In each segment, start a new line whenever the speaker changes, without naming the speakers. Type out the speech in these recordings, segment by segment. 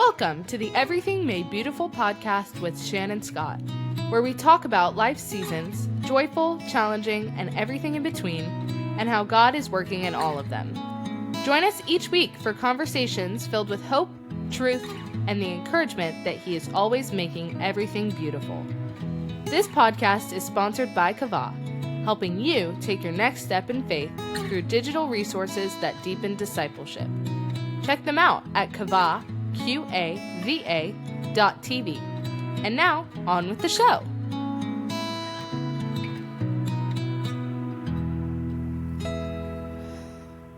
Welcome to the Everything Made Beautiful podcast with Shannon Scott, where we talk about life's seasons, joyful, challenging, and everything in between, and how God is working in all of them. Join us each week for conversations filled with hope, truth, and the encouragement that He is always making everything beautiful. This podcast is sponsored by Kava, helping you take your next step in faith through digital resources that deepen discipleship. Check them out at Kava, QAVA.tv. And now, on with the show.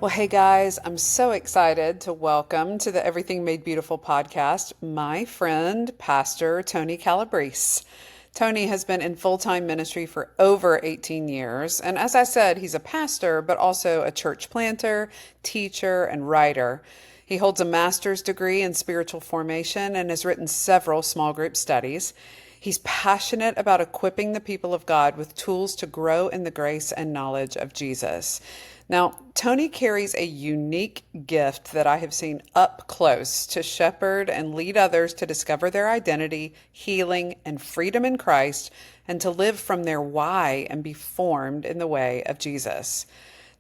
Well, hey guys, I'm so excited to welcome to the Everything Made Beautiful podcast my friend, Pastor Tony Calabrese. Tony has been in full-time ministry for over 18 years. And as I said, he's a pastor, but also a church planter, teacher, and writer. He holds a master's degree in spiritual formation and has written several small group studies. He's passionate about equipping the people of God with tools to grow in the grace and knowledge of Jesus. Now, Tony carries a unique gift that I have seen up close to shepherd and lead others to discover their identity, healing, and freedom in Christ, and to live from their why and be formed in the way of Jesus.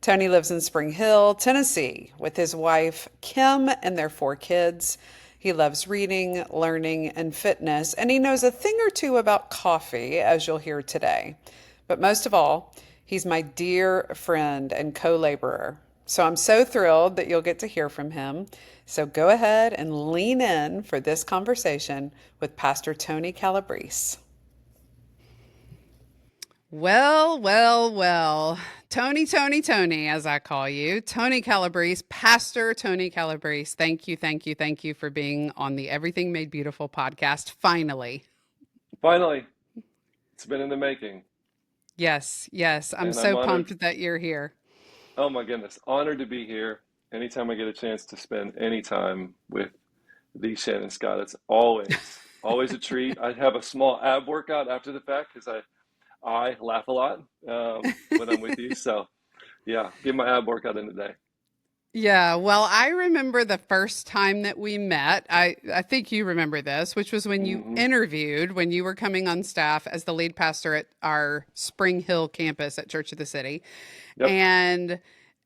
Tony lives in Spring Hill, Tennessee, with his wife, Kim, and their 4 kids. He loves reading, learning, and fitness, and he knows a thing or two about coffee, as you'll hear today. But most of all, he's my dear friend and co-laborer. So I'm so thrilled that you'll get to hear from him. So go ahead and lean in for this conversation with Pastor Tony Calabrese.
Well. Tony, as I call you, Tony Calabrese, Pastor Tony Calabrese. Thank you for being on the Everything Made Beautiful podcast. Finally.
It's been in the making.
Yes. I'm so pumped that you're here.
Oh my goodness. Honored to be here. Anytime I get a chance to spend any time with the Shannon Scott, it's always a treat. I have a small ab workout after the fact because I laugh a lot when I'm with you. So yeah, get my ab workout in today.
Yeah, well, I remember the first time that we met. I think you remember this, which was when you interviewed, when you were coming on staff as the lead pastor at our Spring Hill campus at Church of the City. Yep.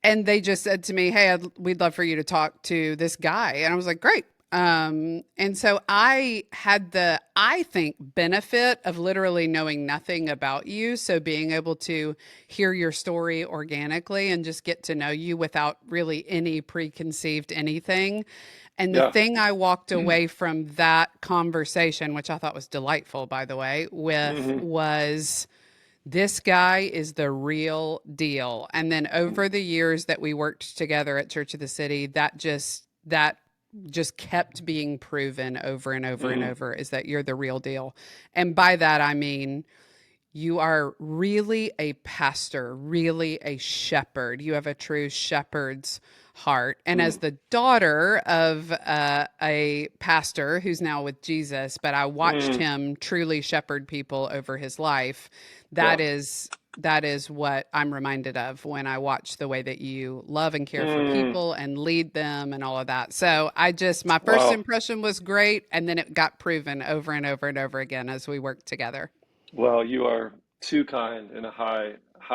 And they just said to me, hey, we'd love for you to talk to this guy. And I was like, great. And so I had the, I think, benefit of literally knowing nothing about you. So being able to hear your story organically and just get to know you without really any preconceived anything. And the thing I walked away from that conversation, which I thought was delightful, by the way, with was this guy is the real deal. And then over the years that we worked together at Church of the City, that just kept being proven over and over and over is that you're the real deal. And by that, I mean, you are really a pastor, really a shepherd. You have a true shepherd's heart. And as the daughter of a pastor who's now with Jesus, but I watched him truly shepherd people over his life. That is what I'm reminded of when I watch the way that you love and care for people and lead them and all of that. So my first impression was great. And then it got proven over and over and over again as we worked together.
Well, you are too kind and a high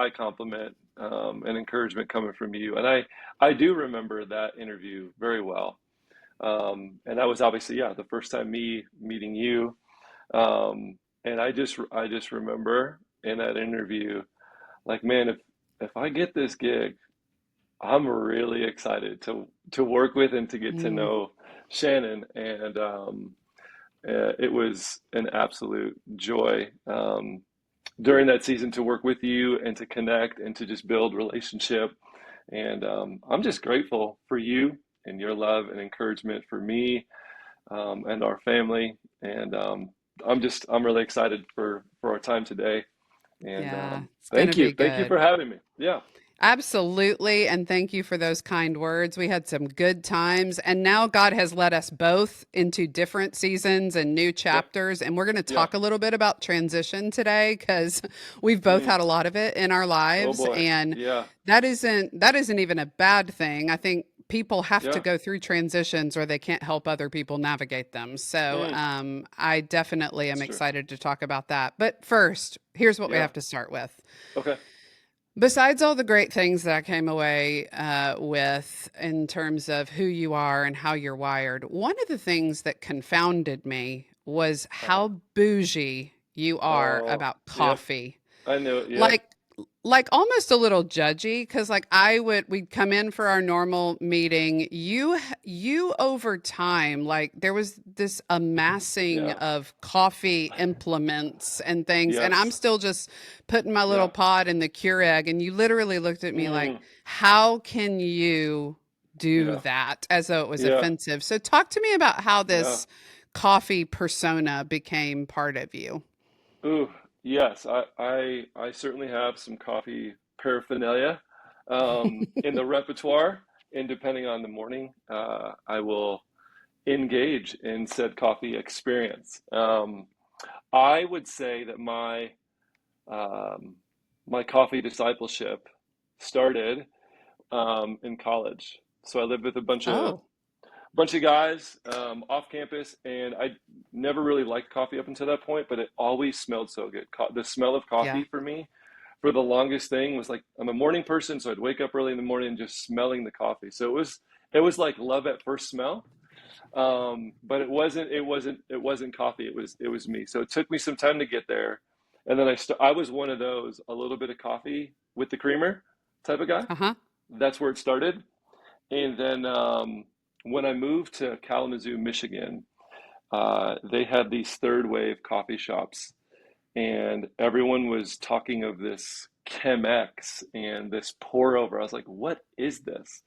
compliment and encouragement coming from you. And I do remember that interview very well. And that was obviously, the first time meeting you. And I just remember in that interview, like, man, if I get this gig, I'm really excited to work with and to get to know Shannon. And it was an absolute joy during that season to work with you and to connect and to just build relationship. And I'm just grateful for you and your love and encouragement for me and our family. And I'm really excited for our time today. And thank you for having me. Yeah.
Absolutely. And thank you for those kind words. We had some good times. And now God has led us both into different seasons and new chapters. And we're going to talk a little bit about transition today because we've both had a lot of it in our lives.
Oh boy.
And that isn't even a bad thing. I think people have to
Yeah.
go through transitions or they can't help other people navigate them. So
Mm,
I definitely am
that's true.
excited to talk about that. But first, here's what we
Yeah.
have to start with.
Okay.
Besides all the great things that I came away with in terms of who you are and how you're wired, one of the things that confounded me was
Uh-huh.
how bougie you are
Oh,
about
yep.
coffee.
I knew it. Yep.
Like like almost a little judgy because like we'd come in for our normal meeting. You over time, like there was this amassing
Yeah.
of coffee implements and things, and I'm
Yes.
still just putting my little
Yeah.
pod in the Keurig, and you literally looked at me like,
Mm,
how can you do
yeah.
that, as though it was
Yeah.
offensive? So talk to me about how
Yeah.
this coffee persona became part of you.
Ooh, yes. I certainly have some coffee paraphernalia in the repertoire, and depending on the morning, I will engage in said coffee experience. I would say that um, my coffee discipleship started in college. So I lived with a
Oh,
bunch of guys off campus, and I never really liked coffee up until that point, but it always smelled so good. The smell of
yeah.
coffee for me, for the longest thing, was like I'm a morning person, so I'd wake up early in the morning just smelling the coffee. So it was like love at first smell. But it wasn't coffee. It was me. So it took me some time to get there, and then I was one of those a little bit of coffee with the creamer type of guy.
Uh-huh.
That's where it started. And then when I moved to Kalamazoo, Michigan, they had these third wave coffee shops, and everyone was talking of this Chemex and this pour over. I was like, what is this?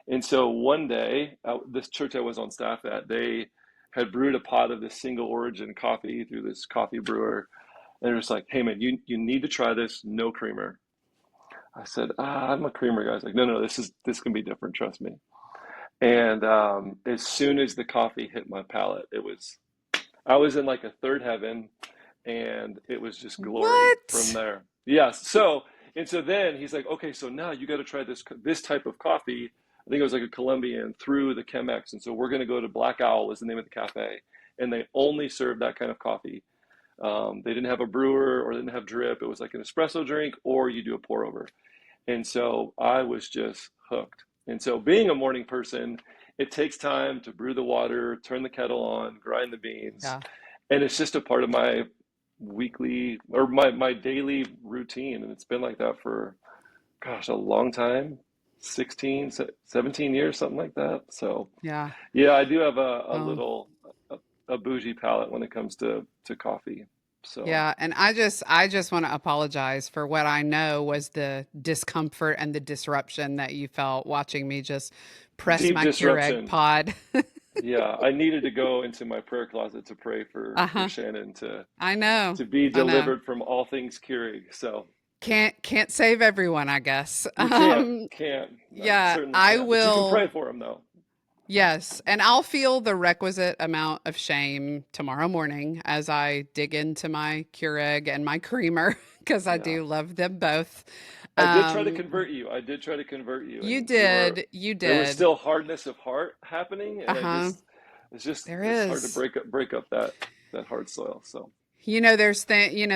And so one day, this church I was on staff at, they had brewed a pot of this single origin coffee through this coffee brewer. And they're just like, hey man, you need to try this, no creamer. I said, I'm a creamer guy. I was like, no, this can be different, trust me. And as soon as the coffee hit my palate, I was in like a third heaven, and it was just glory from
What?
there. Yes. So then he's like, okay, so now you got to try this type of coffee. I think it was like a Colombian through the Chemex, and so we're going to go to Black Owl is the name of the cafe, and they only served that kind of coffee. They didn't have a brewer or they didn't have drip. It was like an espresso drink, or you do a pour over. And so I was just hooked. And so being a morning person, it takes time to brew the water, turn the kettle on, grind the beans.
Yeah.
And it's just a part of my weekly or my daily routine. And it's been like that for, gosh, a long time, 16, 17 years, something like that. So
Yeah.
yeah, I do have a
Oh,
little, a bougie palate when it comes to coffee. So
yeah. And I just want to apologize for what I know was the discomfort and the disruption that you felt watching me just press
deep
my Keurig
disruption.
pod.
Yeah, I needed to go into my prayer closet to pray for
Uh-huh.
Shannon
I know.
to be
I know.
delivered from all things Keurig. So
Can't save everyone, I guess.
you can't, no,
Yeah,
certainly
I
can't. But you can
will.
pray for him though.
Yes, and I'll feel the requisite amount of shame tomorrow morning as I dig into my Keurig and my creamer because I
Yeah,
do love them both.
I did try to
Um,
convert you. I did try to convert you,
you
and you were
did, you
there was
did.
still hardness of heart happening, and
Uh-huh. There
it's hard to
is.
break up that hard soil. So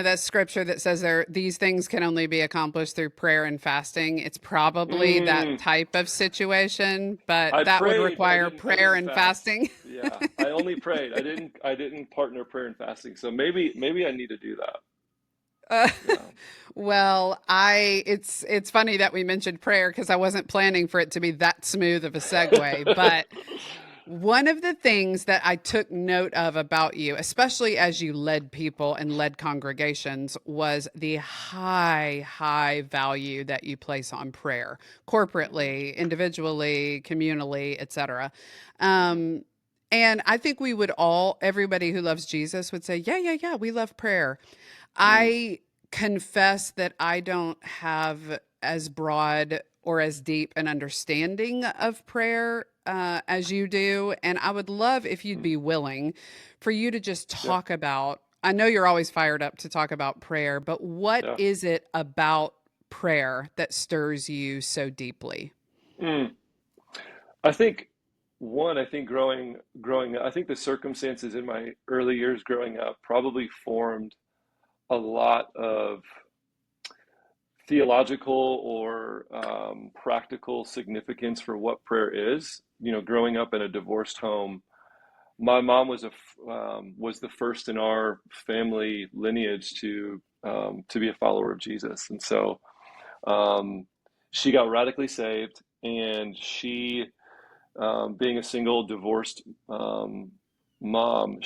That scripture that says these things can only be accomplished through prayer and fasting. It's probably that
mm,
type of situation, but
I
that would
prayed, but
require
I
prayer
didn't
and
fast.
fasting.
Yeah, I only prayed. I didn't partner prayer and fasting. So maybe I need to do that.
Uh,
Yeah.
well, it's funny that we mentioned prayer because I wasn't planning for it to be that smooth of a segue, but one of the things that I took note of about you, especially as you led people and led congregations, was the high value that you place on prayer,
Mhm,
corporately, individually, communally, etc.
mhm,
Um, and I think everybody who loves Jesus would say, yeah, we love prayer.
mm,
I confess that I don't have as broad or as deep an understanding of prayer as you do. And I would love if you'd
mm.
be willing for you to just
Yeah,
talk about. I know you're always fired up to talk about prayer, but what
yeah.
is it about prayer that stirs you so deeply?
Mm. I think I think I think the circumstances in my early years growing up probably formed a lot of theological or practical significance for what prayer is. You know, growing up in a divorced home, my mom was the first in our family lineage to be a follower of Jesus, and so um, she got radically saved, and she, being a single divorced mom,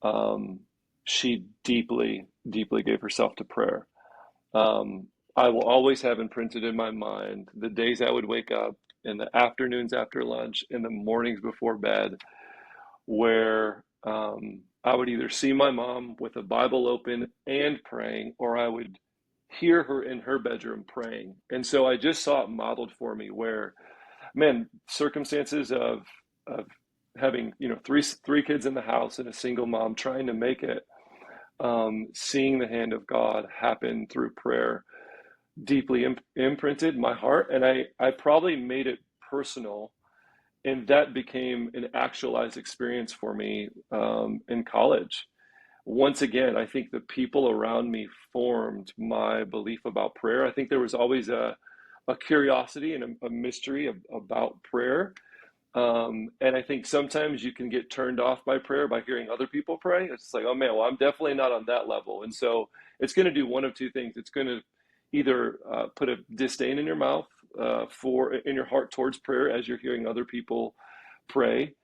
um, she deeply gave herself to prayer. Um, I will always have imprinted in my mind the days I would wake up, in the afternoons after lunch, in the mornings before bed, where I would either see my mom with a Bible open and praying, or I would hear her in her bedroom praying. And so I just saw it modeled for me where, man, circumstances of having, you know, three kids in the house and a single mom trying to make it, seeing the hand of God happen through prayer deeply imprinted my heart, and I probably made it personal, and that became an actualized experience for me in college. Once again, I think the people around me formed my belief about prayer. I think there was always a curiosity and a mystery about prayer. And I think sometimes you can get turned off by prayer by hearing other people pray. It's like, oh man, well, I'm definitely not on that level. And so it's going to do one of two things. It's going to either put a disdain in your mouth in your heart towards prayer as you're hearing other people pray,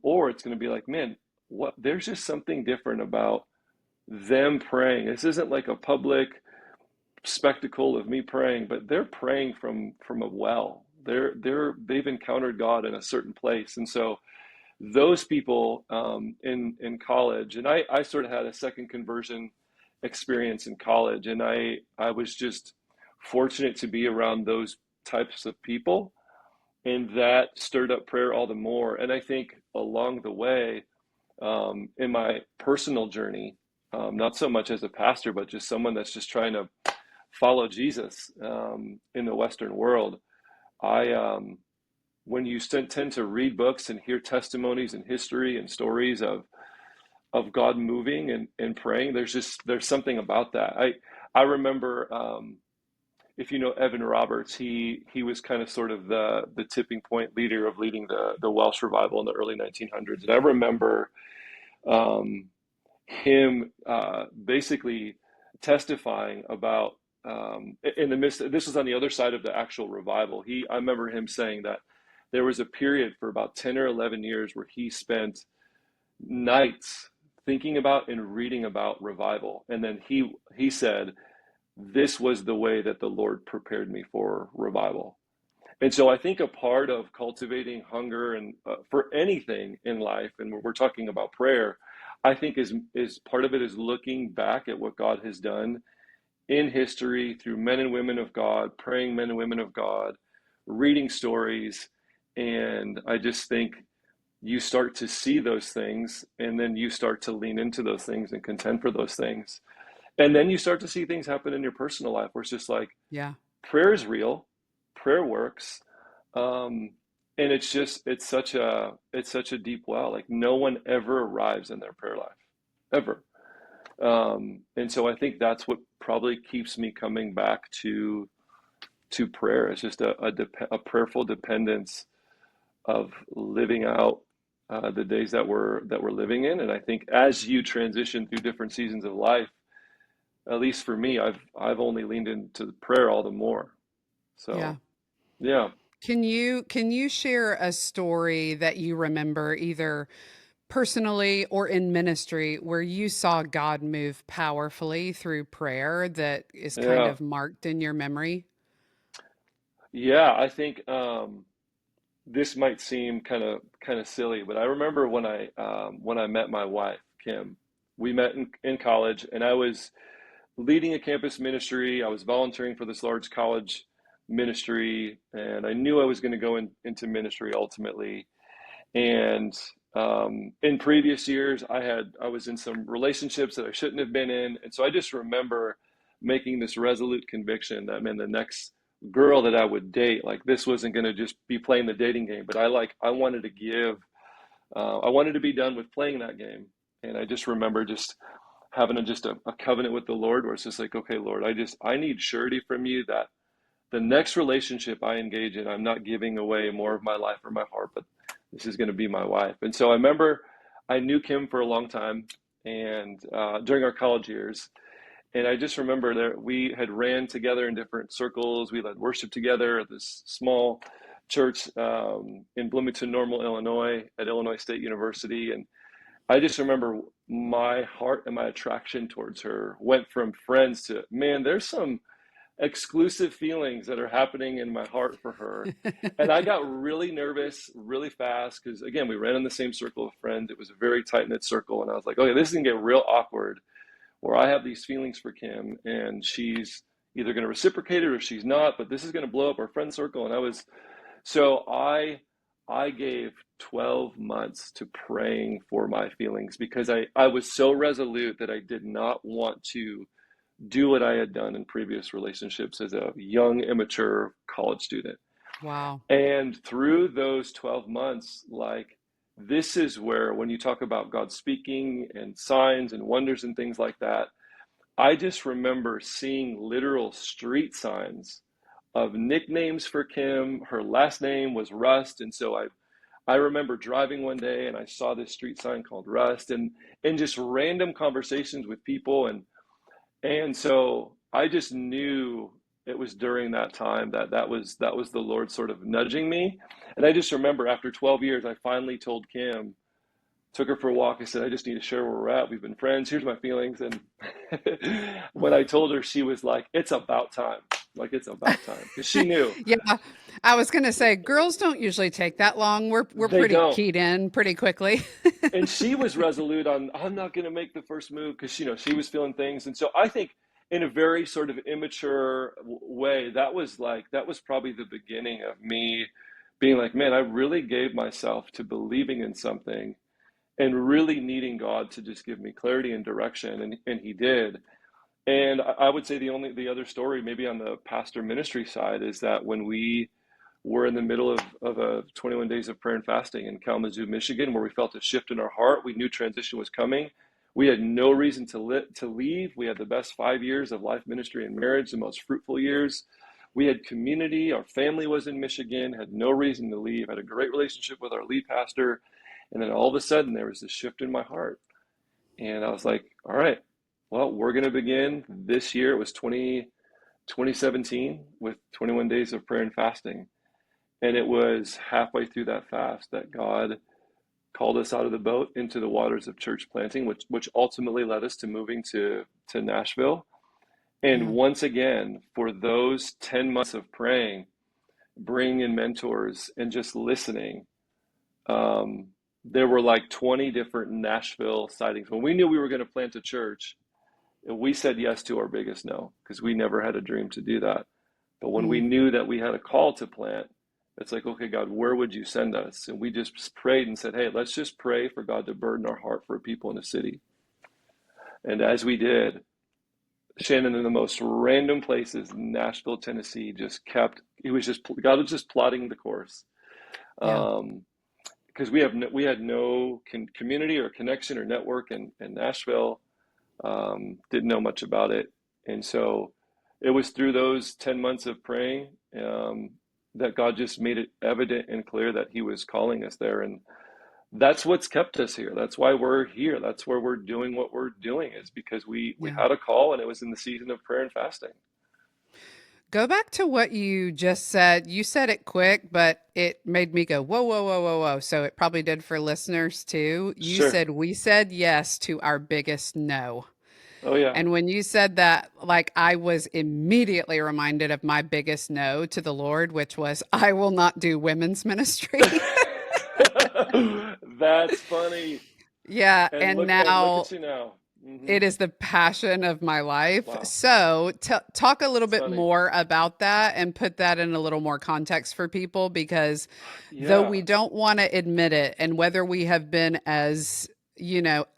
or it's going to be like, man, what? There's just something different about them praying. This isn't like a public spectacle of me praying, but they're praying from a well. They've encountered God in a certain place, and so those people in college, and I sort of had a second conversion experience in college, and I was just fortunate to be around those types of people, and that stirred up prayer all the more. And I think along the way, in my personal journey, not so much as a pastor, but just someone that's just trying to follow Jesus in the Western world, I when you tend to read books and hear testimonies and history and stories of God moving and praying, there's something about that. I remember, if you know Evan Roberts, he was kind of sort of the tipping point leader of leading the Welsh revival in the early 1900s, and I remember um, him basically testifying about, in the midst. This was on the other side of the actual revival. I remember him saying that there was a period for about 10 or 11 years where he spent nights thinking about and reading about revival, and then he said, this was the way that the Lord prepared me for revival. And so I think a part of cultivating hunger and for anything in life, and we're talking about prayer, I think is part of it is looking back at what God has done in history through men and women of God, praying men and women of God, reading stories, and I just think you start to see those things, and then you start to lean into those things and contend for those things. And then you start to see things happen in your personal life where it's just like,
Yeah.
prayer is real, prayer works. And it's such a deep well. Like no one ever arrives in their prayer life, ever. And so I think that's what probably keeps me coming back to prayer. It's just a prayerful dependence of living out the days that we're living in. And I think as you transition through different seasons of life, at least for me, I've only leaned into prayer all the more.
Yeah.
So yeah.
Can you share a story that you remember either personally or in ministry where you saw God move powerfully through prayer that is kind
Yeah.
of marked in your memory?
Yeah, I think this might seem kind of silly, but I remember when I met my wife, Kim. We met in college, and I was leading a campus ministry. I was volunteering for this large college ministry, and I knew I was going to go into ministry ultimately. And in previous years, I was in some relationships that I shouldn't have been in, and so I just remember making this resolute conviction that, man, the next girl that I would date. Like this wasn't going to just be playing the dating game, but I wanted to give, I wanted to be done with playing that game. And I just remember just having a covenant with the Lord where it's just like, okay, Lord, I need surety from you that the next relationship I engage in, I'm not giving away more of my life or my heart, but this is going to be my wife. And so I remember I knew Kim for a long time, and during our college years, and I just remember that we had ran together in different circles. We led worship together at this small church in Bloomington Normal, Illinois, at Illinois State University. And I just remember my heart and my attraction towards her went from friends to, man, there's some exclusive feelings that are happening in my heart for her. And I got really nervous really fast because, again, we ran in the same circle of friends. It was a very tight-knit circle. And I was like, okay, this is going to get real awkward where I have these feelings for Kim and she's either going to reciprocate it or she's not, but this is going to blow up our friend circle. And I gave 12 months to praying for my feelings because I was so resolute that I did not want to do what I had done in previous relationships as a young, immature college student.
Wow.
And through those 12 months, like, this is where, when you talk about God speaking and signs and wonders and things like that, I just remember seeing literal street signs of nicknames for Kim. Her last name was Rust. And so I remember driving one day and I saw this street sign called Rust, and just random conversations with people. And so I just knew it was during that time that was the Lord sort of nudging me. And I just remember after 12 years, I finally told Kim, took her for a walk. I said, I just need to share where we're at. We've been friends. Here's my feelings. And when I told her, she was like, it's about time. Like, it's about time. Because she knew.
Yeah. I was going to say, girls don't usually take that long. We're
They
pretty
don't.
keyed in pretty quickly.
And she was resolute on, I'm not going to make the first move because, she was feeling things. And so I think in a very sort of immature way, that was probably the beginning of me being like, man, I really gave myself to believing in something and really needing God to just give me clarity and direction. And he did. And I would say the other story, maybe on the pastor ministry side, is that when we were in the middle of a 21 days of prayer and fasting in Kalamazoo, Michigan, where we felt a shift in our heart, we knew transition was coming. We had no reason to leave. We had the best 5 years of life, ministry, and marriage, the most fruitful years. We had community. Our family was in Michigan, had no reason to leave, had a great relationship with our lead pastor. And then all of a sudden, there was this shift in my heart. And I was like, all right, well, we're going to begin this year. It was 2017 with 21 days of prayer and fasting. And it was halfway through that fast that God called us out of the boat into the waters of church planting, which ultimately led us to moving to Nashville. And once again, for those 10 months of praying, bringing in mentors and just listening, there were like 20 different Nashville sightings. When we knew we were going to plant a church, we said yes to our biggest no, because we never had a dream to do that. But when we knew that we had a call to plant, it's like, okay, God, where would you send us? And we just prayed and said, hey, let's just pray for God to burden our heart for people in the city. And as we did, Shannon, in the most random places, Nashville, Tennessee, God was just plotting the course. Because we had no community or connection or network in Nashville, didn't know much about it. And so it was through those 10 months of praying that God just made it evident and clear that he was calling us there. And that's what's kept us here. That's why we're here. That's where we're doing what we're doing, is because we had a call, and it was in the season of prayer and fasting.
Go back to what you just said. You said it quick, but it made me go, whoa, whoa, whoa, whoa, whoa. So it probably did for listeners too. You said, we said yes to our biggest no.
Oh, yeah.
And when you said that, like, I was immediately reminded of my biggest no to the Lord, which was, I will not do women's ministry.
That's funny.
Yeah. And
look at you now.
It is the passion of my life. Wow. So talk a little bit more about that and put that in a little more context for people, because though we don't want to admit it, and whether we have been as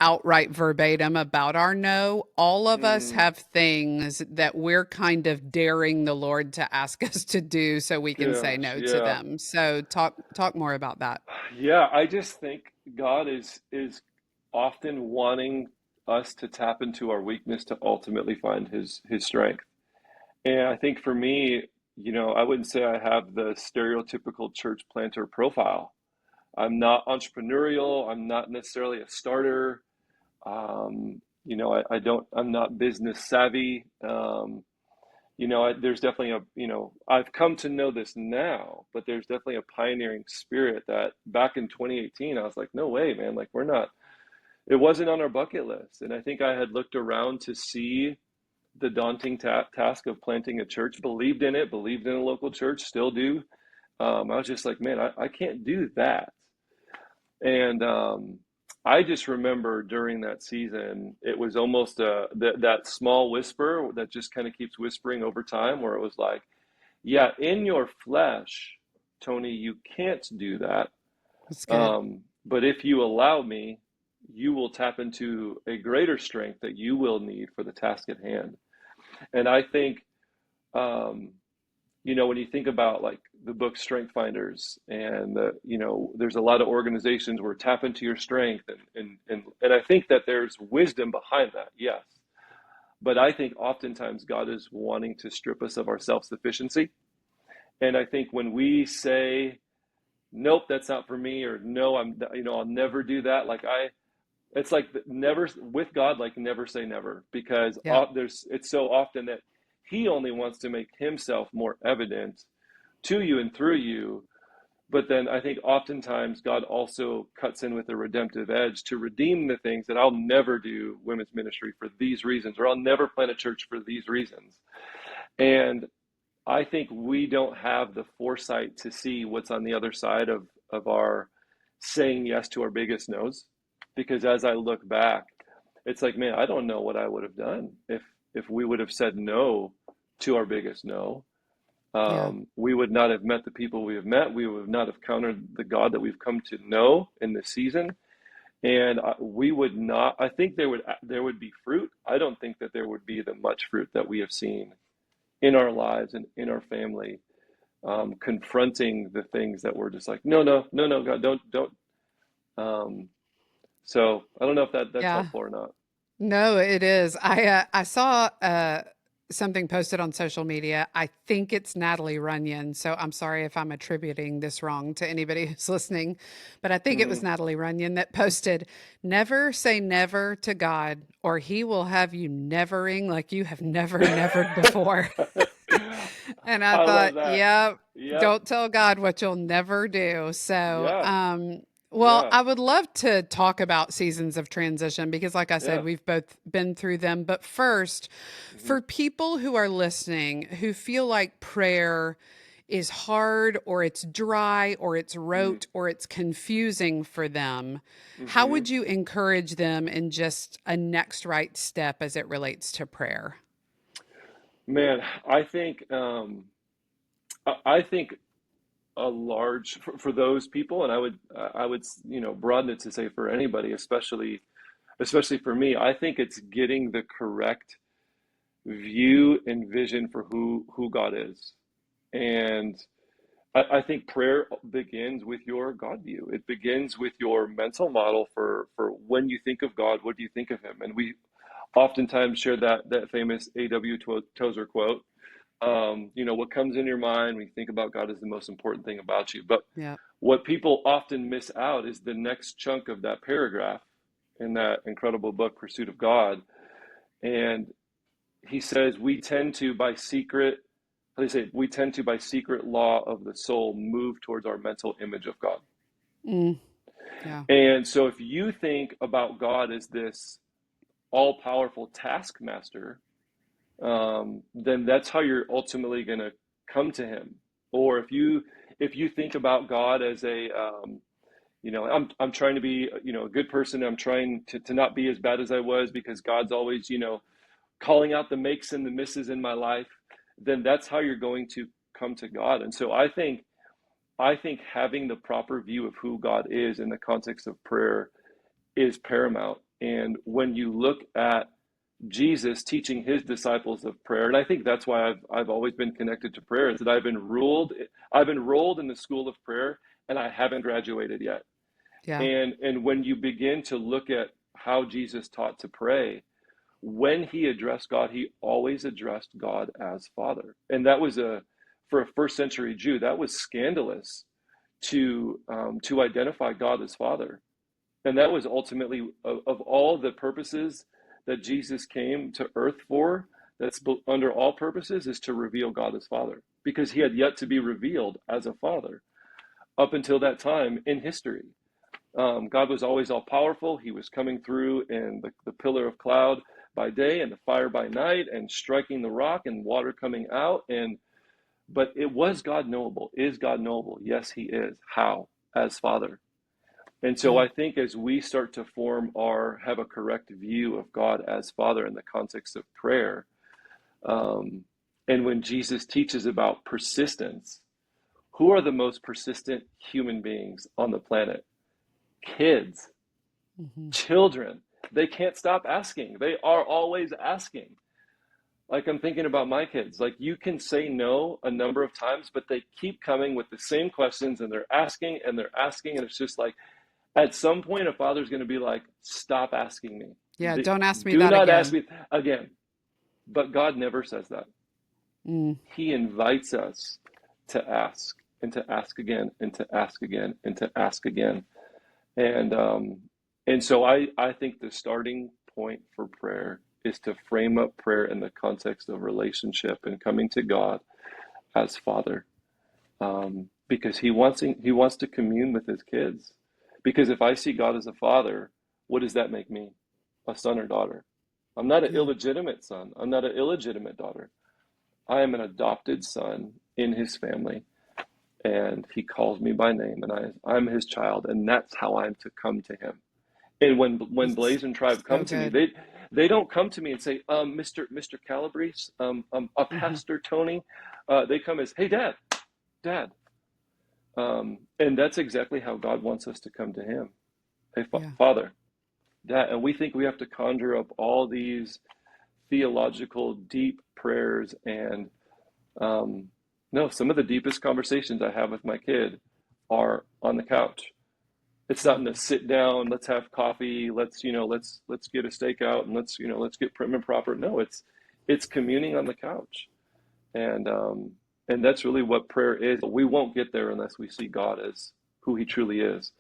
outright verbatim about our no. All of us
Mm,
have things that we're kind of daring the Lord to ask us to do so we can say
gosh,
no to
yeah.
them. So talk more about that.
Yeah, I just think God is often wanting us to tap into our weakness to ultimately find his strength. And I think for me, I wouldn't say I have the stereotypical church planter profile. I'm not entrepreneurial. I'm not necessarily a starter. I'm not business savvy. There's definitely I've come to know this now, but there's definitely a pioneering spirit that back in 2018, I was like, no way, man. Like, it wasn't on our bucket list. And I think I had looked around to see the daunting task of planting a church, believed in it, believed in a local church, still do. I was just like, man, I can't do that. And I just remember during that season, it was almost that small whisper that just kind of keeps whispering over time, where it was like, yeah, in your flesh, Tony, you can't do that.
That's good.
But if you allow me, you will tap into a greater strength that you will need for the task at hand. And I think, um, when you think about like the book Strength Finders and there's a lot of organizations where tap into your strength and I think that there's wisdom behind that, yes. But I think oftentimes God is wanting to strip us of our self-sufficiency. And I think when we say, nope, that's not for me, or no, I'll never do that. It's like never with God, like never say never, because
Yeah.
it's so often that he only wants to make himself more evident to you and through you. But then I think oftentimes God also cuts in with a redemptive edge to redeem the things that I'll never do women's ministry for these reasons, or I'll never plant a church for these reasons. And I think we don't have the foresight to see what's on the other side of our saying yes to our biggest no's. Because as I look back, it's like, man, I don't know what I would have done if we would have said no to our biggest no.
Yeah.
We would not have met the people we have met. We would not have countered the God that we've come to know in this season. And we would not. I think there would be fruit. I don't think that there would be the much fruit that we have seen in our lives and in our family, confronting the things that we're just like, no, no, no, no, God, don't. Um, so I don't know if that's
Yeah.
helpful or not.
No, it is. I saw something posted on social media. I think it's Natalie Runyon. So I'm sorry if I'm attributing this wrong to anybody who's listening, but I think it was
Hmm.
Natalie Runyon that posted, "Never say never to God, or He will have you nevering like you have never nevered before." And I
I love
thought,
that.
yep,
Yep.
don't tell God what you'll never do. So,
Yeah.
well,
Yeah.
I would love to talk about seasons of transition because, like I said,
Yeah.
we've both been through them. But first,
Hmm.
for people who are listening who feel like prayer is hard or it's dry or it's
Mm.
rote or it's confusing for them, how
Hmm.
would you encourage them in just a next right step as it relates to prayer?
Man, I think a large for those people, and I would broaden it to say for anybody, especially for me. I think it's getting the correct view and vision for who God is. And I think prayer begins with your God view. It begins with your mental model for when you think of God, what do you think of him? And we oftentimes share that famous A.W. Tozer quote. What comes in your mind when you think about God is the most important thing about you. But
Yeah.
what people often miss out is the next chunk of that paragraph in that incredible book, Pursuit of God. And he says, we tend to, by secret law of the soul, move towards our mental image of God.
Mm, yeah.
And so if you think about God as this all powerful taskmaster, then that's how you're ultimately going to come to him. Or if you think about God as I'm trying to be a good person. I'm trying to not be as bad as I was because God's always calling out the makes and the misses in my life. Then that's how you're going to come to God. And so I think having the proper view of who God is in the context of prayer is paramount. And when you look at Jesus teaching his disciples of prayer, and I think that's why I've always been connected to prayer, is that I've enrolled in the school of prayer, and I haven't graduated yet.
Yeah.
And when you begin to look at how Jesus taught to pray, when he addressed God, he always addressed God as Father. And that was for a first century Jew, that was scandalous to identify God as Father. And that was ultimately, of all the purposes that Jesus came to earth for, that's under all purposes, is to reveal God as Father, because he had yet to be revealed as a Father up until that time in history. God was always all powerful. He was coming through in the pillar of cloud by day and the fire by night, and striking the rock and water coming out. But it was God knowable. Is God knowable? Yes, he is. How? As Father. And so
Yeah.
I think as we start to have a correct view of God as Father in the context of prayer, and when Jesus teaches about persistence, who are the most persistent human beings on the planet? Kids, children. They can't stop asking. They are always asking. Like, I'm thinking about my kids. Like, you can say no a number of times, but they keep coming with the same questions, and they're asking and they're asking. And it's just like, at some point, a father's going to be like, stop asking me.
Yeah. Don't ask me
Do
that
not ask
again.
me again. But God never says that. He invites us to ask, and to ask again, and to ask again, and to ask again. And so I think the starting point for prayer is to frame up prayer in the context of relationship and coming to God as Father, because he wants to commune with his kids. Because if I see God as a father, what does that make me? A son or daughter. I'm not an illegitimate son. I'm not an illegitimate daughter. I am an adopted son in his family, and he calls me by name, and I'm his child, and that's how I'm to come to him. And when Blaze and Tribe
So
come to me,
good.
they don't come to me and say, Mr. Calabrese, Pastor Tony. They come as, hey, Dad. And that's exactly how God wants us to come to him. Hey, Father, Dad. And we think we have to conjure up all these theological deep prayers. And no, some of the deepest conversations I have with my kid are on the couch. It's not in the sit down, let's have coffee, let's get a steak out, and let's get prim and proper. No, it's communing on the couch. And that's really what prayer is. We won't get there unless we see God as who he truly is,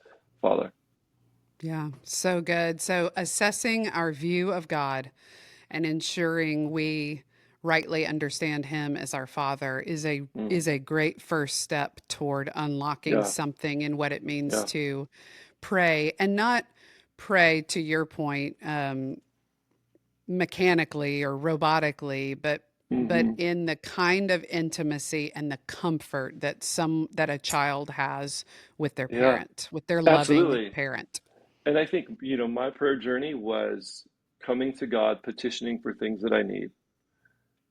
Father.
Yeah. So good. So assessing our view of God and ensuring we rightly understand him as our Father is a great first step toward unlocking
Yeah,
something in what it means
yeah,
to pray, and not pray, to your point, mechanically or robotically, but
hmm
in the kind of intimacy and the comfort that a child has with their
yeah,
parent, with their loving
absolutely.
parent.
And I think, my prayer journey was coming to God, petitioning for things that I need.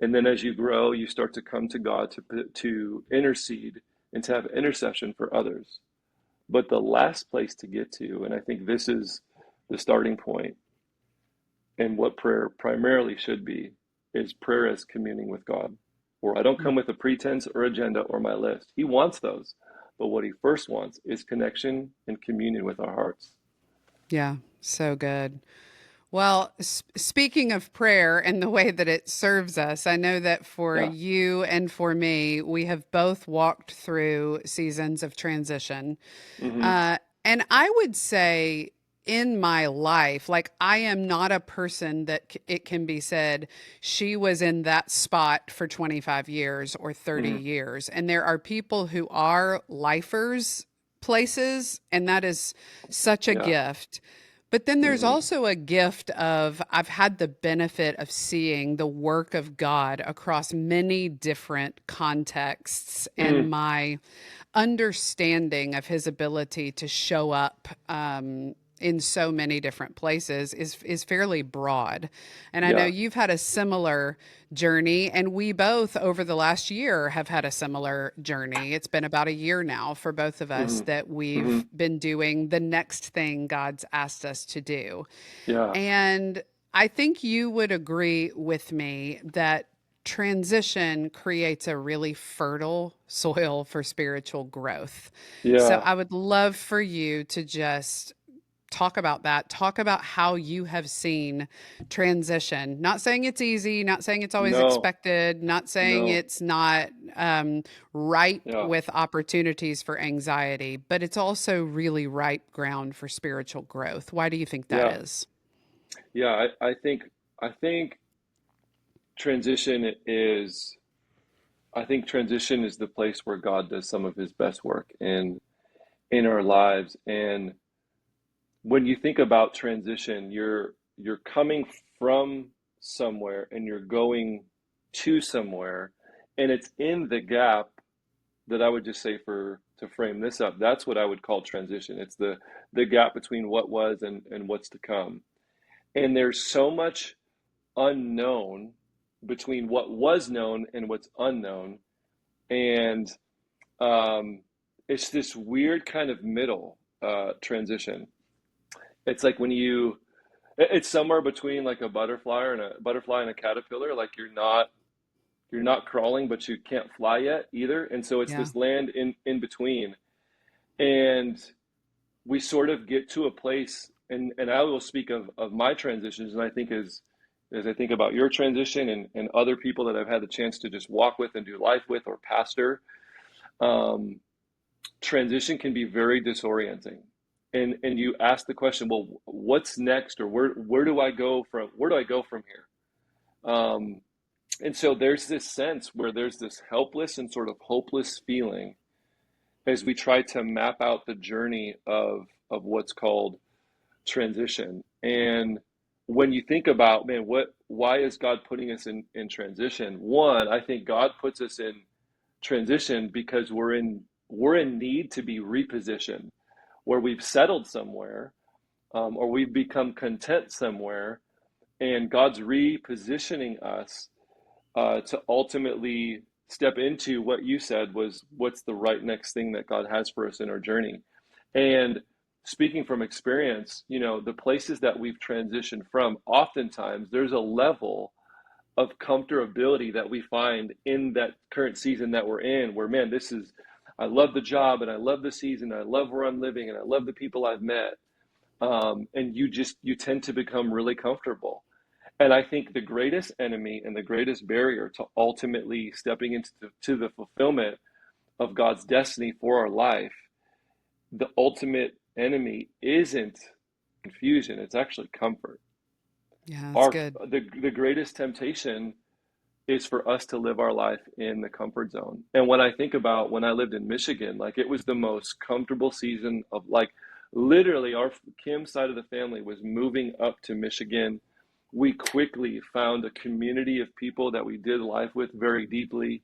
And then as you grow, you start to come to God to intercede and to have intercession for others. But the last place to get to, and I think this is the starting point, and what prayer primarily should be, is prayer as communing with God. Where I don't come with a pretense or agenda or my list. He wants those. But what he first wants is connection and communion with our hearts.
Yeah, so good. Well, speaking of prayer and the way that it serves us, I know that for
Yeah.
you and for me, we have both walked through seasons of transition.
hmm
Uh, and I would say in my life, like, I am not a person that it can be said she was in that spot for 25 years or 30
hmm
years. And there are people who are lifers places, and that is such a
Yeah.
gift. But then there's
hmm
also a gift of, I've had the benefit of seeing the work of God across many different contexts, and
mm
my understanding of his ability to show up in so many different places is fairly broad. And I know
Yeah.
you've had a similar journey, and we both over the last year have had a similar journey. It's been about a year now for both of us
Hmm.
that
Hmm.
we've been doing the next thing God's asked us to do.
Yeah.
And I think you would agree with me that transition creates a really fertile soil for spiritual growth. So
Yeah.
I would love for you to just talk about that. Talk about how you have seen transition. Not saying it's easy, not saying it's always
No.
expected, not saying
No.
it's not ripe
Yeah.
with opportunities for anxiety, but it's also really ripe ground for spiritual growth. Why do you think that
Yeah.
is?
Yeah. I think transition is I think transition is the place where God does some of his best work in our lives. And when you think about transition, you're coming from somewhere and you're going to somewhere, and it's in the gap that I would just say, for to frame this up, that's what I would call transition. It's the gap between what was and what's to come. And there's so much unknown between what was known and what's unknown. And um, it's this weird kind of middle transition. It's like when it's somewhere between like a butterfly and a caterpillar. Like you're not crawling, but you can't fly yet either. And so it's
Yeah.
this land in between. And we sort of get to a place, and I will speak of my transitions, and I think as I think about your transition and other people that I've had the chance to just walk with and do life with or pastor, um, transition can be very disorienting. And you ask the question, well, what's next, or where do I go from here? And so there's this sense where there's this helpless and sort of hopeless feeling as we try to map out the journey of what's called transition. And when you think about, man, why is God putting us in transition? One, I think God puts us in transition because we're in need to be repositioned, where we've settled somewhere, or we've become content somewhere, and God's repositioning us to ultimately step into what you said was what's the right next thing that God has for us in our journey. And speaking from experience, the places that we've transitioned from, oftentimes there's a level of comfortability that we find in that current season that we're in, where, man, I love the job and I love the season, I love where I'm living and I love the people I've met. And you tend to become really comfortable. And I think the greatest enemy and the greatest barrier to ultimately stepping into the fulfillment of God's destiny for our life, the ultimate enemy isn't confusion, it's actually comfort.
Yeah, that's
Our
good.
the greatest temptation is for us to live our life in the comfort zone. And when I think about when I lived in Michigan, like it was the most comfortable season of, like, literally our Kim's side of the family was moving up to Michigan. We quickly found a community of people that we did life with very deeply.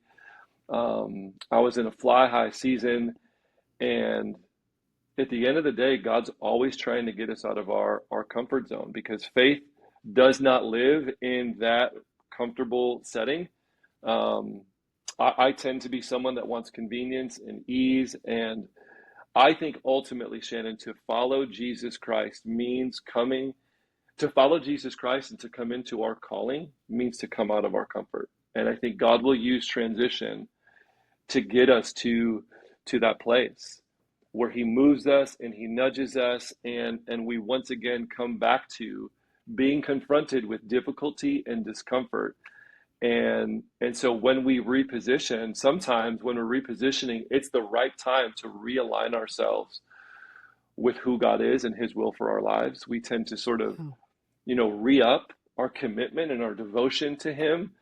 I was in a fly high season, and at the end of the day, God's always trying to get us out of our comfort zone, because faith does not live in that comfortable setting. Um, I tend to be someone that wants convenience and ease. And I think ultimately, Shannon, to follow Jesus Christ and to come into our calling means to come out of our comfort. And I think God will use transition to get us to that place where he moves us and he nudges us, and we once again come back to being confronted with difficulty and discomfort. And so when we reposition, sometimes when we're repositioning, it's the right time to realign ourselves with who God is and his will for our lives. We tend to sort of,
Oh,
re-up our commitment and our devotion to him.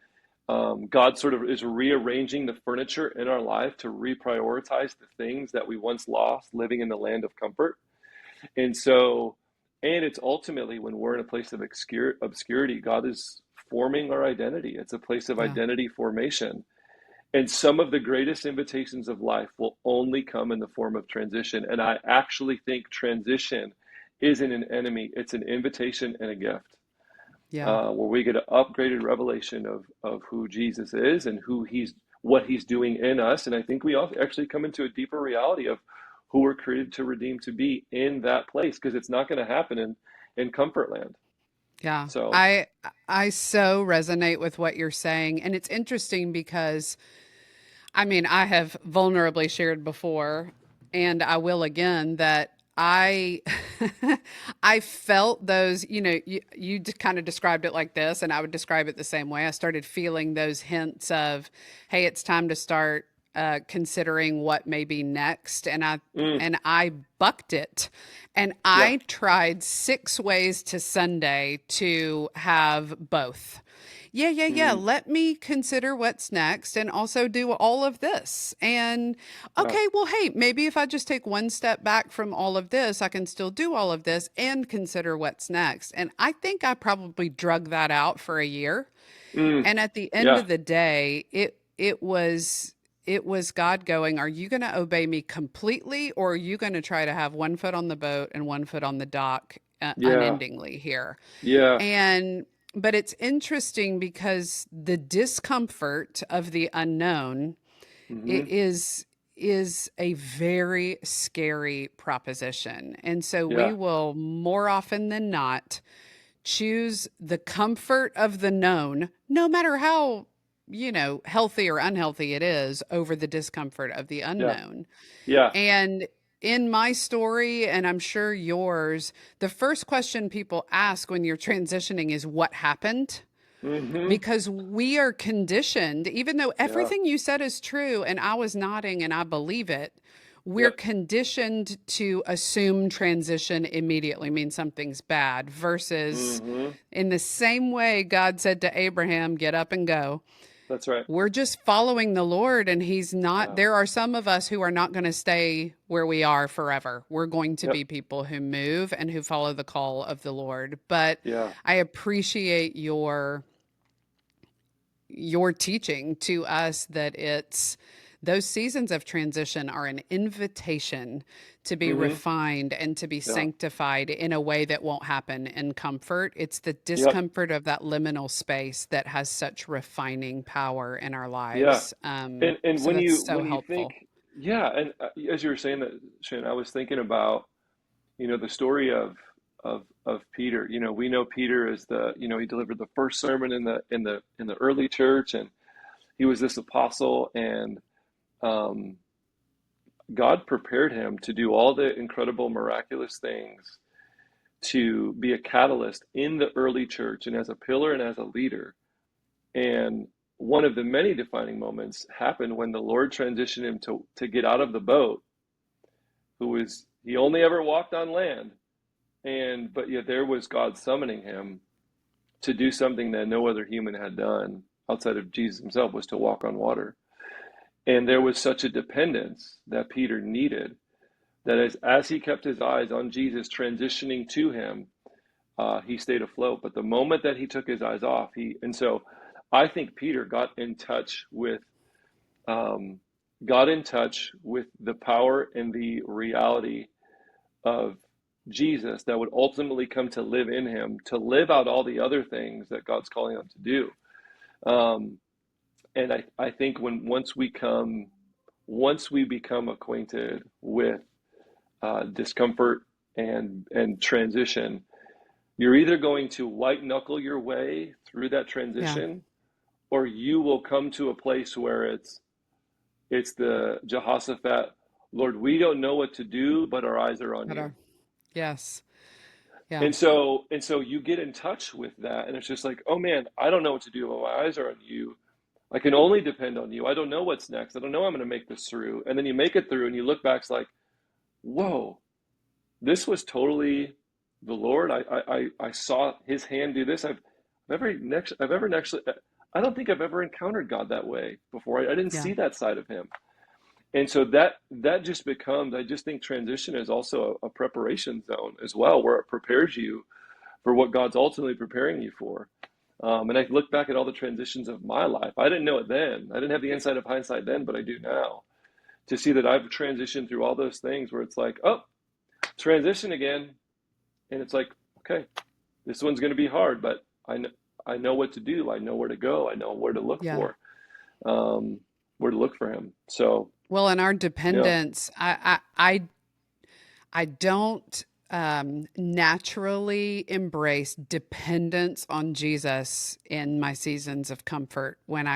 God sort of is rearranging the furniture in our life to reprioritize the things that we once lost living in the land of comfort. And so, and it's ultimately when we're in a place of obscurity, God is forming our identity. It's a place of
yeah.
identity formation. And some of the greatest invitations of life will only come in the form of transition. And I actually think transition isn't an enemy. It's an invitation and a gift,
Yeah.
where we get an upgraded revelation of who Jesus is and what he's doing in us. And I think we all actually come into a deeper reality of who we're created to redeem to be in that place, because it's not going to happen in comfort land.
Yeah.
So,
I so resonate with what you're saying. And it's interesting because I mean, I have vulnerably shared before, and I will again, that I I felt those, you kind of described it like this, and I would describe it the same way. I started feeling those hints of, hey, it's time to start considering what may be next, and
mm,
I bucked it, and
yeah,
I tried 6 ways to Sunday to have both. Yeah.
mm,
Let me consider what's next and also do all of this. And
yeah,
okay, well, hey, maybe if I just take one step back from all of this, I can still do all of this and consider what's next. And I think I probably drug that out for a year.
mm,
And at the end
yeah,
of the day, it was God going, are you going to obey me completely, or are you going to try to have one foot on the boat and one foot on the dock
yeah,
unendingly here?
yeah,
And but it's interesting because the discomfort of the unknown
hmm,
is a very scary proposition. And so we
yeah,
will more often than not choose the comfort of the known, no matter how, healthy or unhealthy it is, over the discomfort of the
yeah,
unknown.
yeah,
And in my story, and I'm sure yours, the first question people ask when you're transitioning is what happened?
hmm,
Because we are conditioned, even though
yeah,
everything you said is true, and I was nodding and I believe it, we're
yep,
conditioned to assume transition immediately means something's bad, versus
hmm,
in the same way God said to Abraham, get up and go.
that's right.
We're just following the Lord, and he's not,
Yeah,
there are some of us who are not going to stay where we are forever. We're going to
yep,
be people who move and who follow the call of the Lord. But
yeah,
I appreciate your teaching to us that it's those seasons of transition are an invitation to be
hmm,
refined and to be
yeah,
sanctified in a way that won't happen in comfort. It's the
yep,
discomfort of that liminal space that has such refining power in our
yeah.
lives.
And
So
when
that's
you
so
think,
helpful.
yeah, and as you were saying that, Shannon, I was thinking about, the story of Peter. We know Peter as he delivered the first sermon in the early church, and he was this apostle, and um, God prepared him to do all the incredible, miraculous things, to be a catalyst in the early church and as a pillar and as a leader. And one of the many defining moments happened when the Lord transitioned him to get out of the boat, he only ever walked on land. But yet there was God summoning him to do something that no other human had done outside of Jesus himself, was to walk on water. And there was such a dependence that Peter needed, that as he kept his eyes on Jesus transitioning to him, he stayed afloat. But the moment that he took his eyes off, and so I think Peter um, got in touch with the power and the reality of Jesus that would ultimately come to live in him, to live out all the other things that God's calling him to do. Um, and I think once we become acquainted with discomfort and transition, you're either going to white knuckle your way through that
Yeah.
transition, or you will come to a place where it's the Jehoshaphat, Lord, we don't know what to do, but our eyes are on you.
Better. Yes. Yeah.
And so you get in touch with that, and it's just like, oh man, I don't know what to do, but my eyes are on you. I can only depend on you. I don't know what's next. I don't know I'm going to make this through. And then you make it through, and you look back, it's like, whoa, this was totally the Lord. I saw His hand do this. I don't think I've ever encountered God that way before. I didn't
Yeah.
see that side of Him. And so that just becomes, I just think transition is also a preparation zone as well, where it prepares you for what God's ultimately preparing you for. And I look back at all the transitions of my life. I didn't know it then. I didn't have the insight of hindsight then, but I do now. To see that I've transitioned through all those things where it's like, oh, transition again. And it's like, okay, this one's going to be hard, but I know what to do. I know where to go. I know where to look
Yeah.
for, where to look for him. So,
Well, in our
yeah,
dependence, I don't naturally embrace dependence on Jesus in my seasons of comfort when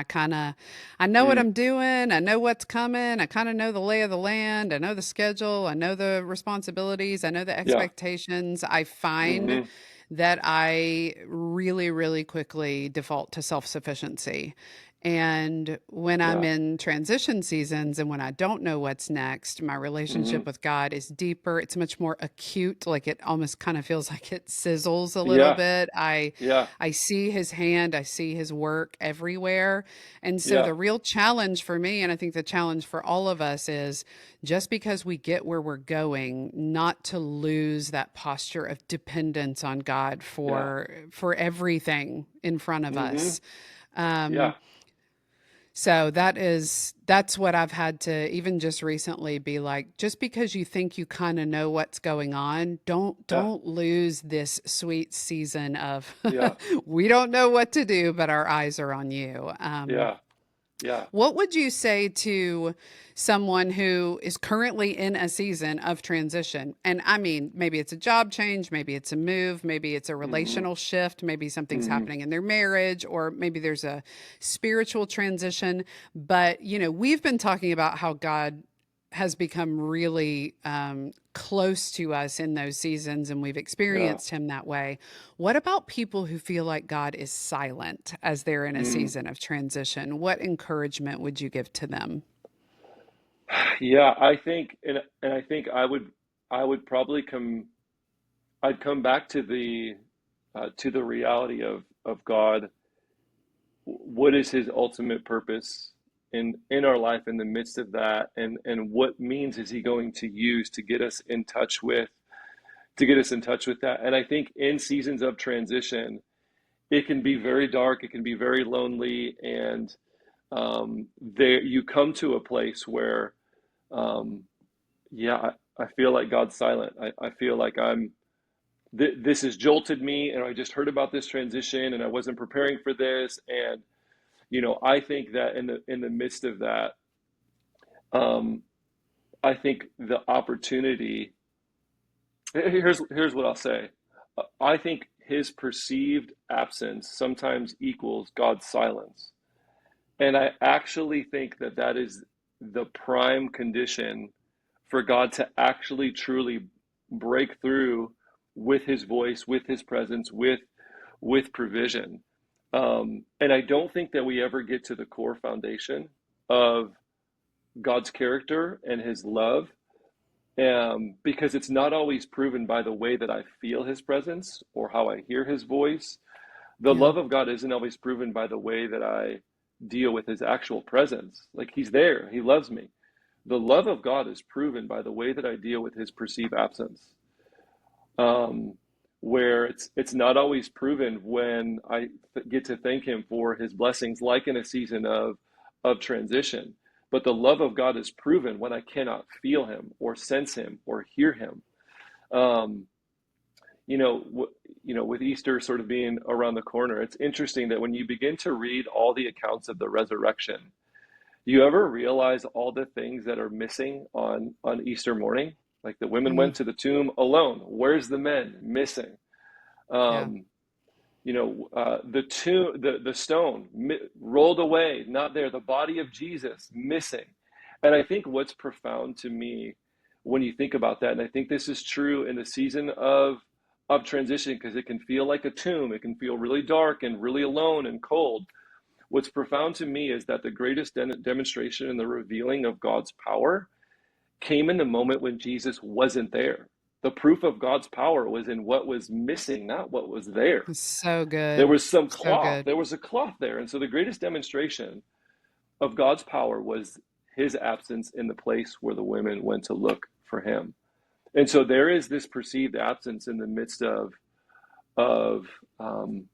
I know what
mm,
I'm doing, I know what's coming, I kind of know the lay of the land, I know the schedule, I know the responsibilities, I know the
yeah,
expectations. I find
hmm,
that I really, really quickly default to self-sufficiency. And when I'm
yeah,
in transition seasons and when I don't know what's next, my
hmm,
relationship with God is deeper. It's much more acute. Like it almost kind of feels like it sizzles a little
yeah,
bit. I
yeah,
I see his hand, I see his work everywhere. And so
yeah,
the real challenge for me, and I think the challenge for all of us is just because we get where we're going, not to lose that posture of dependence on God
yeah,
for everything in front of
hmm,
us. Um,
yeah,
so that's what I've had to even just recently be like, just because you think you kind of know what's going on,
yeah,
don't lose this sweet season of
yeah,
we don't know what to do, but our eyes are on you.
yeah, yeah.
What would you say to someone who is currently in a season of transition? And I mean, maybe it's a job change, maybe it's a move, maybe it's a
Hmm,
relational shift, maybe something's
hmm,
happening in their marriage, or maybe there's a spiritual transition. But, we've been talking about how God has become really close to us in those seasons, and we've
yeah,
experienced him that way. What about people who feel like God is silent as they're in a
mm.
season of transition? What encouragement would you give to them?
Yeah. I think, and I think I would probably I'd come back to the reality of God. What is his ultimate purpose in our life in the midst of that, and what means is he going to use to get us in touch with that. And I think in seasons of transition, it can be very dark, it can be very lonely, and there you come to a place where um, yeah, I feel like God's silent. I feel like this has jolted me, and I just heard about this transition and I wasn't preparing for this. And I think that in the midst of that, um, I think the opportunity. Here's what I'll say. I think his perceived absence sometimes equals God's silence, and I actually think that that is the prime condition for God to actually truly break through with his voice, with his presence, with provision. And I don't think that we ever get to the core foundation of God's character and his love, because it's not always proven by the way that I feel his presence or how I hear his voice. The
Yeah.
love of God isn't always proven by the way that I deal with his actual presence. Like he's there, he loves me. The love of God is proven by the way that I deal with his perceived absence. Um, where it's not always proven when I get to thank him for his blessings, like in a season of transition. But the love of God is proven when I cannot feel him or sense him or hear him. Um, you know, with Easter sort of being around the corner, it's interesting that when you begin to read all the accounts of the resurrection, do you ever realize all the things that are missing on Easter morning? Like the women
Mm,
went to the tomb alone. Where's the men? Missing.
yeah.
Um, the tomb, the stone rolled away, not there. The body of Jesus missing. And I think what's profound to me when you think about that, and I think this is true in the season of transition, because it can feel like a tomb. It can feel really dark and really alone and cold. What's profound to me is that the greatest demonstration and the revealing of God's power came in the moment when Jesus wasn't there. The proof of God's power was in what was missing, not what was there.
It's so
There
good.
was some
So
cloth,
good.
there was a cloth there. And so the greatest demonstration of God's power was his absence in the place where the women went to look for him. And so there is this perceived absence in the midst of um,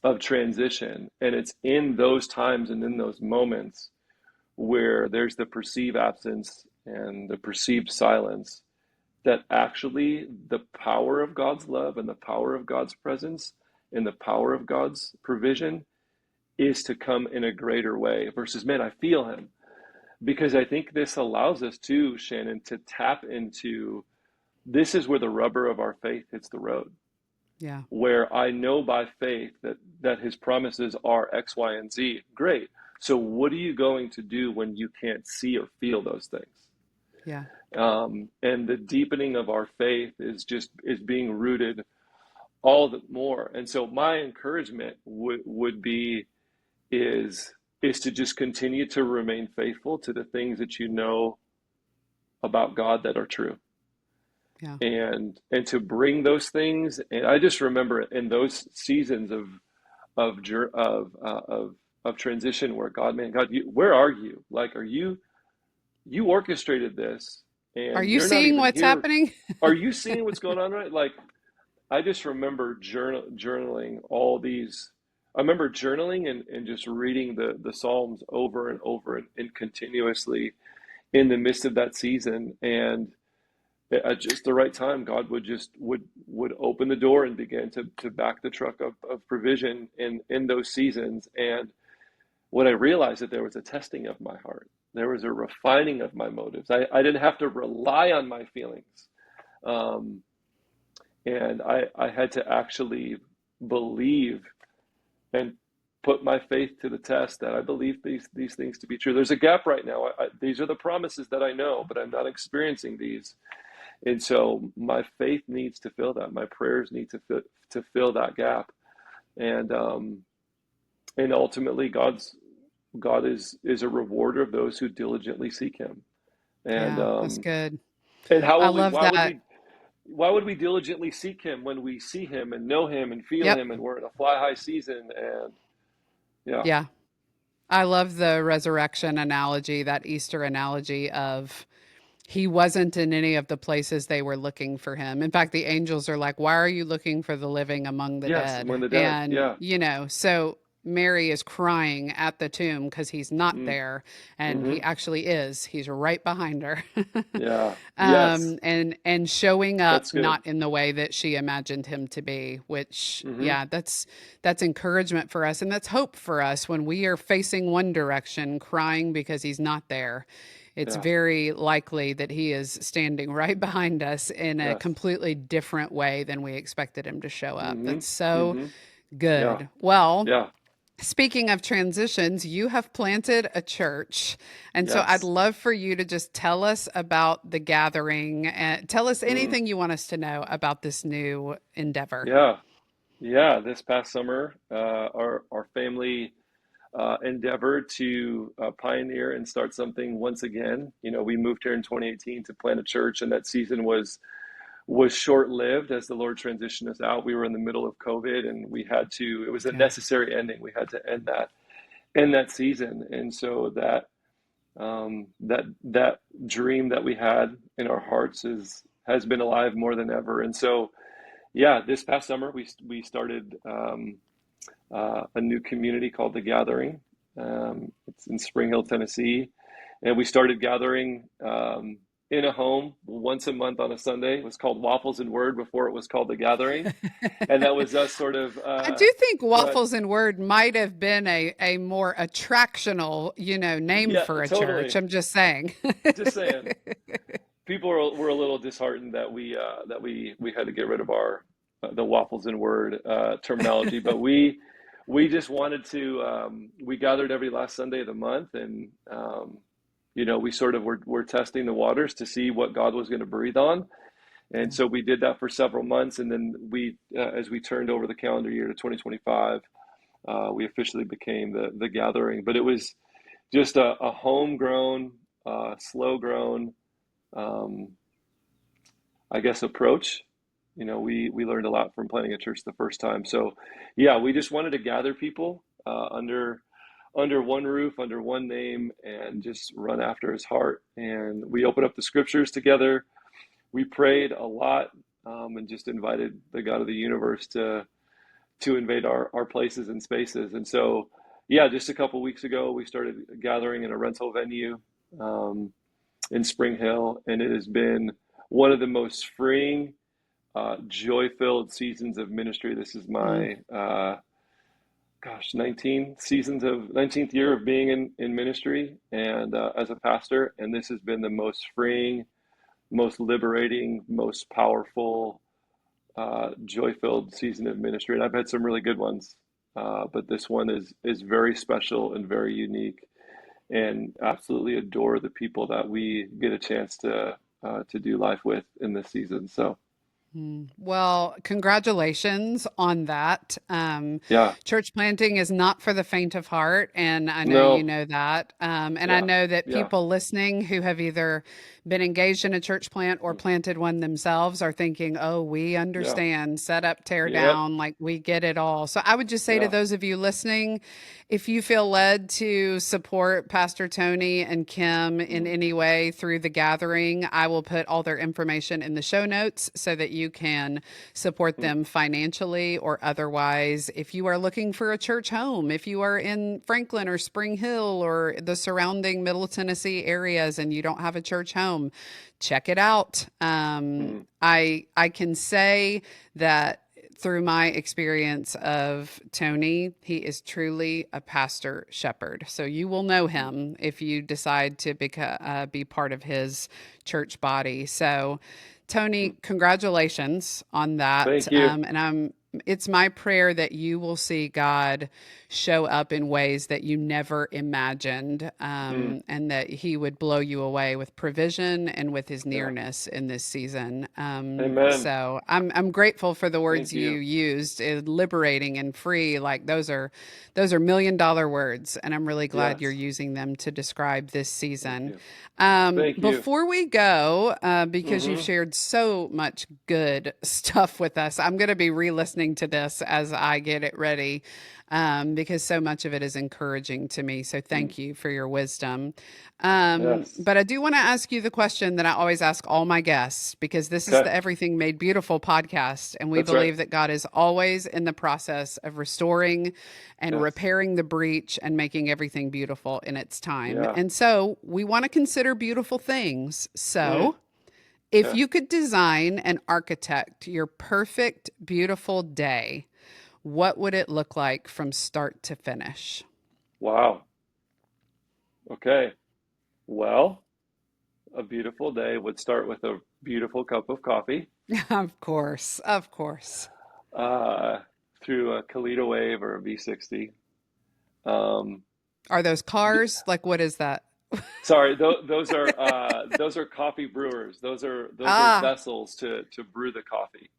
of transition, and it's in those times and in those moments where there's the perceived absence and the perceived silence that actually the power of God's love and the power of God's presence and the power of God's provision is to come in a greater way versus, man, I feel him. Because I think this allows us to, Shannon, to tap into, this is where the rubber of our faith hits the road.
Yeah.
Where I know by faith that his promises are X, Y, and Z. Great. So what are you going to do when you can't see or feel those things?
Yeah.
And the deepening of our faith is being rooted all the more. And so my encouragement would be is to just continue to remain faithful to the things that you know about God that are true.
Yeah.
And to bring those things. And I just remember in those seasons of transition where God, where are you? Like, you orchestrated this
Are
and
you
you're not
seeing
even
what's
here.
happening?
Are you seeing what's going on, right? Like, I just remember journaling all these. I remember journaling and just reading the Psalms over and over and continuously in the midst of that season. And at just the right time, God would open the door and begin to back the truck of provision in those seasons. And when I realized that there was a testing of my heart, there was a refining of my motives. I didn't have to rely on my feelings. And I had to actually believe and put my faith to the test that I believe these things to be true. There's a gap right now. These are the promises that I know, but I'm not experiencing these. And so my faith needs to fill that. My prayers need to fill that gap. And ultimately God is a rewarder of those who diligently seek him. And
Yeah, that's good.
and
I love that.
why would we diligently seek him when we see him and know him and feel
Yep.
him and we're in a fly high season? And yeah.
Yeah. I love the resurrection analogy, that Easter analogy of he wasn't in any of the places they were looking for him. In fact, the angels are like, why are you looking for the living among the
Yes,
dead?
among the dead.
And,
Yeah.
so Mary is crying at the tomb because he's not
Mm.
there. And
Mm-hmm.
he actually is. He's right behind her.
Yeah. Yes.
And showing up
That's good.
not in the way that she imagined him to be, which,
Mm-hmm.
yeah, that's encouragement for us. And that's hope for us when we are facing one direction, crying because he's not there. It's
Yeah.
very likely that he is standing right behind us in a
Yes.
completely different way than we expected him to show up.
Mm-hmm.
That's so
Mm-hmm. Yeah.
good. Well,
Yeah.
speaking of transitions, you have planted a church. And so I'd
Yes.
love for you to just tell us about the gathering and tell us
Mm.
anything you want us to know about this new endeavor.
Yeah. Yeah. This past summer, our family endeavored to pioneer and start something once again. We moved here in 2018 to plant a church, and that season was short-lived as the Lord transitioned us out. We were in the middle of COVID, and it was a
Yeah.
necessary ending. We had to end that season. And so that dream that we had in our hearts has been alive more than ever. And so, yeah, this past summer we started a new community called The Gathering. It's in Spring Hill, Tennessee. And we started gathering in a home once a month on a Sunday. It was called Waffles and Word before it was called The Gathering. And that was us sort of,
I do think
go ahead.
Waffles and Word might have been a more attractional, name
Yeah,
for a church.
totally.
I'm just saying.
Just saying. People were a little disheartened that we had to get rid of our the Waffles and Word terminology, but we just wanted to we gathered every last Sunday of the month, and we sort of were testing the waters to see what God was going to breathe on. And so we did that for several months, and then as we turned over the calendar year to 2025, we officially became the Gathering. But it was just a homegrown, slow-grown, I guess, approach. We learned a lot from planning a church the first time. So, yeah, we just wanted to gather people under one roof, under one name, and just run after his heart. And we opened up the scriptures together. We prayed a lot, and just invited the God of the universe to invade our places and spaces. And so, yeah, just a couple weeks ago, we started gathering in a rental venue in Spring Hill, and it has been one of the most freeing, joy-filled seasons of ministry. This is
Mm.
my 19th year of being in ministry and as a pastor, and this has been the most freeing, most liberating, most powerful, joy-filled season of ministry. And I've had some really good ones, but this one is very special and very unique, and absolutely adore the people that we get a chance to do life with in this season. So
Well, congratulations on that.
yeah,
Church planting is not for the faint of heart, and I know you
no,
know that. And I
yeah,
know that
yeah,
people listening who have either been engaged in a church plant or planted one themselves are thinking, oh, we
yeah,
understand, set up, tear
yep,
down, like we get it all. So I would just say to
yeah,
those of you listening, if you feel led to support Pastor Tony and Kim in
mm,
any way through the gathering, I will put all their information in the show notes so that you can support
mm,
them financially or otherwise. If you are looking for a church home, if you are in Franklin or Spring Hill or the surrounding Middle Tennessee areas and you don't have a church home, check it out.
mm,
I can say that through my experience of Tony, he is truly a pastor shepherd. So you will know
mm.
him if you decide to be part of his church body. So, Tony, congratulations on that.
Thank you.
It's my prayer that you will see God show up in ways that you never imagined,
Mm,
and that He would blow you away with provision and with His
yeah.
nearness in this season.
Amen.
So I'm grateful for the words
Thank
you
you.
used, liberating and free. Like those are $1 million words, and I'm really glad you're
Yes.
using them to describe this
Thank
season.
you. Thank you.
Before we go, because you've
Hmm.
shared so much good stuff with us, I'm going to be re-listening to this as I get it ready, because so much of it is encouraging to me. So
Mm,
thank you for your wisdom.
yes.
But I do want to ask you the question that I always ask all my guests, because this is
Okay.
the Everything Made Beautiful podcast, and we
That's right.
believe that God is always in the process of restoring and
Yes.
repairing the breach and making everything beautiful in its time.
Yeah.
And so we want to consider beautiful things.
Mm,
So if
okay.
you could design and architect your perfect, beautiful day, what would it look like from start to finish?
Wow. Okay. Well, a beautiful day would start with a beautiful cup of coffee,
Of course, of course.
uh, through a Kalita Wave or a V60. Um,
Are those
d-
cars? Like, what is that?
Sorry, those are coffee brewers. Those are
Ah,
vessels to brew the coffee.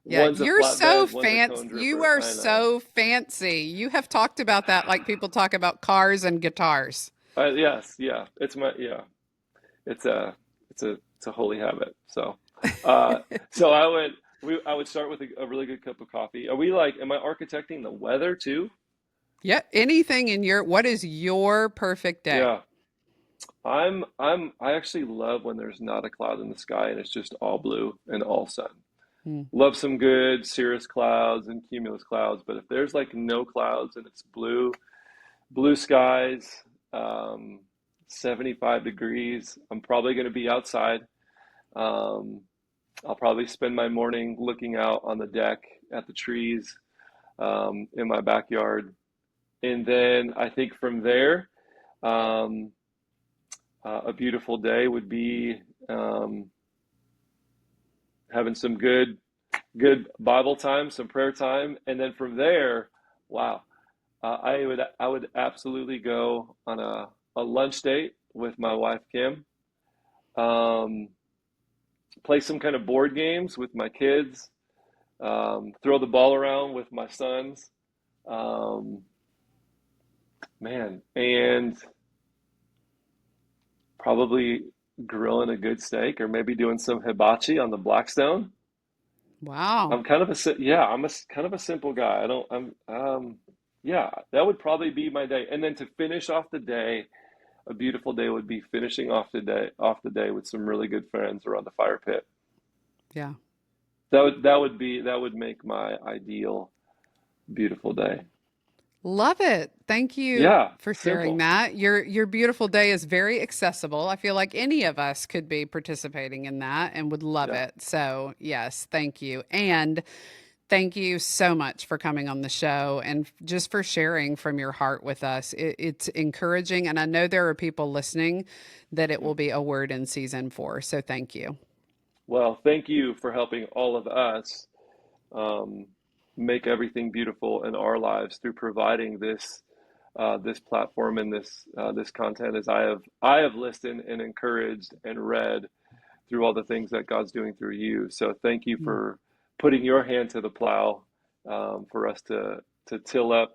yeah,
One's a
you're so
flatbed, one's a
fancy.
cone
You
dripper.
are
I know.
so fancy. You have talked about that like people talk about cars and guitars.
Yes, yeah. It's a it's a holy habit. Uh, so I would start with a really good cup of coffee. Are we like, am I architecting the weather too?
Yeah, anything in what is your perfect day?
Yeah. I actually love when there's not a cloud in the sky and it's just all blue and all sun.
Hmm.
Love some good cirrus clouds and cumulus clouds, but if there's like no clouds and it's blue skies, um, 75 degrees, I'm probably going to be outside. Um, I'll probably spend my morning looking out on the deck at the trees in my backyard. And then I think from there, um, a beautiful day would be um, having some good Bible time, some prayer time, and then from there, wow, I would absolutely go on a lunch date with my wife Kim. Um, Play some kind of board games with my kids. Throw the ball around with my sons. Um, Man, and probably grilling a good steak or maybe doing some hibachi on the Blackstone.
Wow.
I'm kind of yeah, I'm kind of a simple guy. I don't I'm Yeah, that would probably be my day. And then to finish off the day, a beautiful day would be finishing off the day with some really good friends around the fire pit.
Yeah.
That would make my ideal beautiful day.
Love it. Thank you
Yeah,
for sharing
simple.
that. Your beautiful day is very accessible. I feel like any of us could be participating in that and would love
Yeah.
it. So, yes, thank you. And thank you so much for coming on the show and just for sharing from your heart with us. It's encouraging, and I know there are people listening that it will be a word in season 4. So, thank you.
Well, thank you for helping all of us um, make everything beautiful in our lives through providing this platform and this content. As I have listened and encouraged and read through all the things that God's doing through you. So thank you
Mm,
for putting your hand to the plow, for us to till up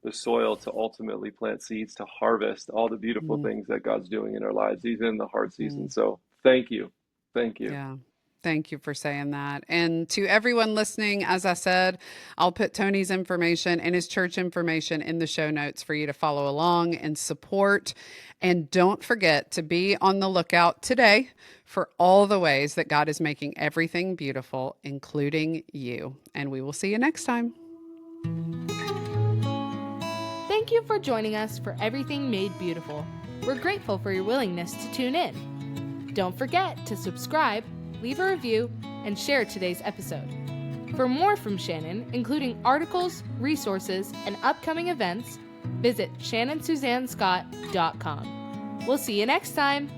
the soil to ultimately plant seeds to harvest all the beautiful
mm,
things that God's doing in our lives, even in the hard season.
mm.
So thank you. Thank you.
Yeah. Thank you for saying that. And to everyone listening, as I said, I'll put Tony's information and his church information in the show notes for you to follow along and support. And don't forget to be on the lookout today for all the ways that God is making everything beautiful, including you. And we will see you next time.
Thank you for joining us for Everything Made Beautiful. We're grateful for your willingness to tune in. Don't forget to subscribe, leave a review, and share today's episode. For more from Shannon, including articles, resources, and upcoming events, visit shannonsuzannescott.com. We'll see you next time.